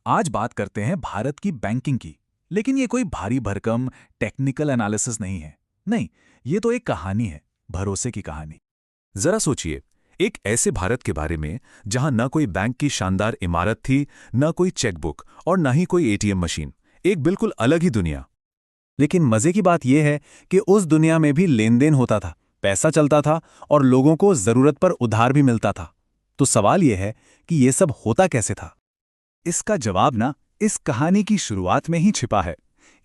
आज बात करते हैं भारत की बैंकिंग की। लेकिन ये कोई भारी भरकम टेक्निकल एनालिसिस नहीं है। नहीं, ये तो एक कहानी है, भरोसे की कहानी। जरा सोचिए, एक ऐसे भारत के बारे में जहां न कोई बैंक की शानदार इमारत थी, न कोई चेकबुक और न ही कोई एटीएम मशीन। एक बिल्कुल अलग ही दुनिया। लेकिन मजे की बात यह है कि उस दुनिया में भी लेन देन होता था, पैसा चलता था और लोगों को जरूरत पर उधार भी मिलता था। तो सवाल यह है कि यह सब होता कैसे था? इसका जवाब ना इस कहानी की शुरुआत में ही छिपा है।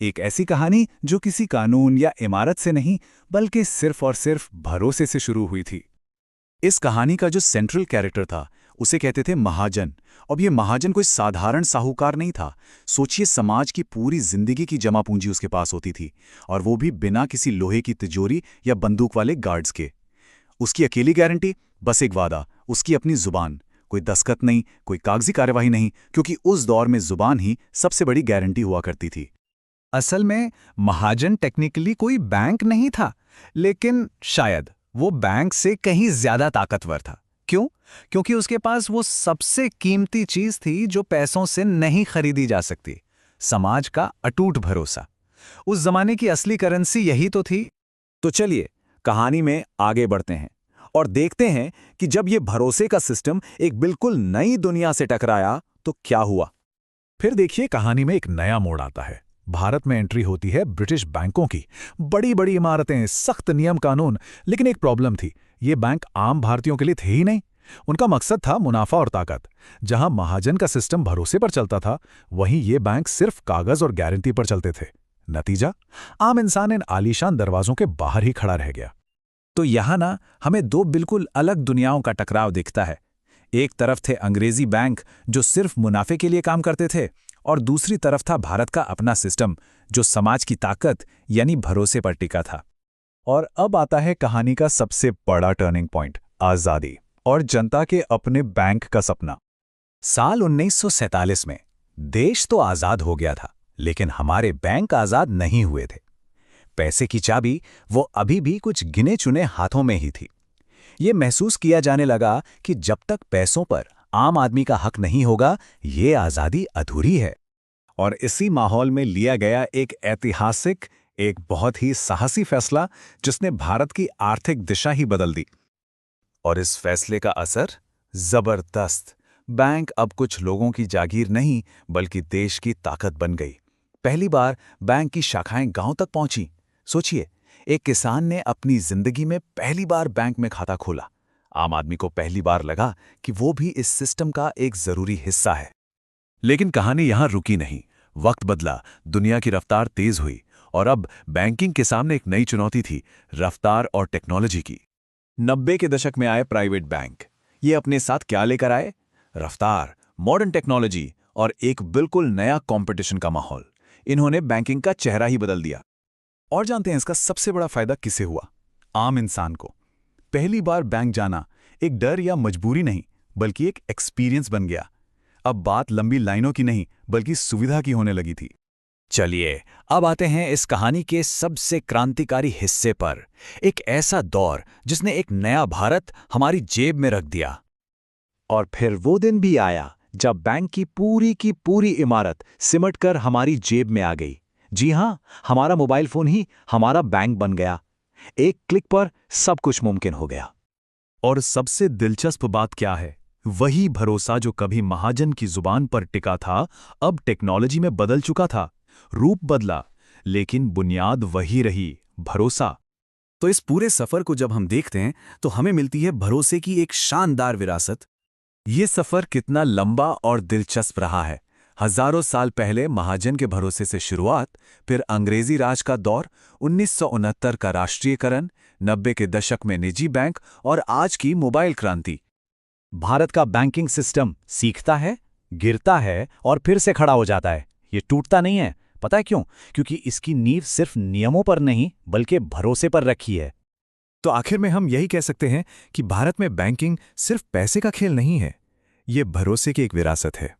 एक ऐसी कहानी जो किसी कानून या इमारत से नहीं, बल्कि सिर्फ और सिर्फ भरोसे से शुरू हुई थी। इस कहानी का जो सेंट्रल कैरेक्टर था, उसे कहते थे महाजन। अब ये महाजन कोई साधारण साहूकार नहीं था। सोचिए, समाज की पूरी जिंदगी की जमा पूंजी उसके पास होती थी, और वो भी बिना किसी लोहे की तिजोरी या बंदूक वाले गार्ड्स के। उसकी अकेली गारंटी, बस एक वादा, उसकी अपनी जुबान। कोई दस्तखत नहीं, कोई कागजी कार्यवाही नहीं, क्योंकि उस दौर में जुबान ही सबसे बड़ी गारंटी हुआ करती थी। असल में महाजन टेक्निकली कोई बैंक नहीं था, लेकिन शायद वो बैंक से कहीं ज्यादा ताकतवर था। क्यों? क्योंकि उसके पास वो सबसे कीमती चीज थी जो पैसों से नहीं खरीदी जा सकती, समाज का अटूट भरोसा। उस जमाने की असली करेंसी यही तो थी। तो चलिए कहानी में आगे बढ़ते हैं और देखते हैं कि जब ये भरोसे का सिस्टम एक बिल्कुल नई दुनिया से टकराया तो क्या हुआ। फिर देखिए, कहानी में एक नया मोड़ आता है। भारत में एंट्री होती है ब्रिटिश बैंकों की। बड़ी बड़ी इमारतें, सख्त नियम कानून। लेकिन एक प्रॉब्लम थी, ये बैंक आम भारतीयों के लिए थे ही नहीं। उनका मकसद था मुनाफा और ताकत। जहां महाजन का सिस्टम भरोसे पर चलता था, वहीं ये बैंक सिर्फ कागज और गारंटी पर चलते थे। नतीजा, आम इंसान इन आलीशान दरवाजों के बाहर ही खड़ा रह गया। तो यहां ना हमें दो बिल्कुल अलग दुनियाओं का टकराव दिखता है। एक तरफ थे अंग्रेजी बैंक जो सिर्फ मुनाफे के लिए काम करते थे, और दूसरी तरफ था भारत का अपना सिस्टम जो समाज की ताकत यानी भरोसे पर टिका था। और अब आता है कहानी का सबसे बड़ा टर्निंग पॉइंट, आजादी और जनता के अपने बैंक का सपना। साल 1947 में देश तो आजाद हो गया था, लेकिन हमारे बैंक आजाद नहीं हुए थे। पैसे की चाबी वो अभी भी कुछ गिने चुने हाथों में ही थी। ये महसूस किया जाने लगा कि जब तक पैसों पर आम आदमी का हक नहीं होगा, ये आजादी अधूरी है। और इसी माहौल में लिया गया एक ऐतिहासिक, एक बहुत ही साहसी फैसला जिसने भारत की आर्थिक दिशा ही बदल दी। और इस फैसले का असर जबरदस्त। बैंक अब कुछ लोगों की जागीर नहीं, बल्कि देश की ताकत बन गई। पहली बार बैंक की शाखाएं गांव तक पहुंची। सोचिए, एक किसान ने अपनी जिंदगी में पहली बार बैंक में खाता खोला। आम आदमी को पहली बार लगा कि वो भी इस सिस्टम का एक जरूरी हिस्सा है। लेकिन कहानी यहां रुकी नहीं। वक्त बदला, दुनिया की रफ्तार तेज हुई, और अब बैंकिंग के सामने एक नई चुनौती थी, रफ्तार और टेक्नोलॉजी की। 90 के दशक में आए प्राइवेट बैंक। ये अपने साथ क्या लेकर आए? रफ्तार, मॉडर्न टेक्नोलॉजी और एक बिल्कुल नया कंपटीशन का माहौल। इन्होंने बैंकिंग का चेहरा ही बदल दिया। और जानते हैं इसका सबसे बड़ा फायदा किसे हुआ? आम इंसान को। पहली बार बैंक जाना एक डर या मजबूरी नहीं, बल्कि एक एक्सपीरियंस बन गया। अब बात लंबी लाइनों की नहीं, बल्कि सुविधा की होने लगी थी। चलिए अब आते हैं इस कहानी के सबसे क्रांतिकारी हिस्से पर, एक ऐसा दौर जिसने एक नया भारत हमारी जेब में रख दिया। और फिर वो दिन भी आया जब बैंक की पूरी इमारत सिमटकर हमारी जेब में आ गई। जी हां, हमारा मोबाइल फोन ही हमारा बैंक बन गया। एक क्लिक पर सब कुछ मुमकिन हो गया। और सबसे दिलचस्प बात क्या है? वही भरोसा जो कभी महाजन की जुबान पर टिका था, अब टेक्नोलॉजी में बदल चुका था। रूप बदला, लेकिन बुनियाद वही रही, भरोसा। तो इस पूरे सफर को जब हम देखते हैं तो हमें मिलती है भरोसे की एक शानदार विरासत। ये सफर कितना लंबा और दिलचस्प रहा है। हजारों साल पहले महाजन के भरोसे से शुरुआत, फिर अंग्रेजी राज का दौर, 1969 का राष्ट्रीयकरण, 90 के दशक में निजी बैंक और आज की मोबाइल क्रांति। भारत का बैंकिंग सिस्टम सीखता है, गिरता है और फिर से खड़ा हो जाता है। ये टूटता नहीं है। पता है क्यों? क्योंकि इसकी नींव सिर्फ नियमों पर नहीं, बल्कि भरोसे पर रखी है। तो आखिर में हम यही कह सकते हैं कि भारत में बैंकिंग सिर्फ पैसे का खेल नहीं है, ये भरोसे की एक विरासत है।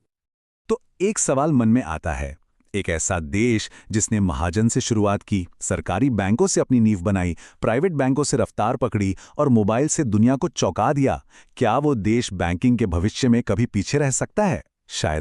तो एक सवाल मन में आता है, एक ऐसा देश जिसने महाजन से शुरुआत की, सरकारी बैंकों से अपनी नींव बनाई, प्राइवेट बैंकों से रफ्तार पकड़ी और मोबाइल से दुनिया को चौंका दिया, क्या वो देश बैंकिंग के भविष्य में कभी पीछे रह सकता है? शायद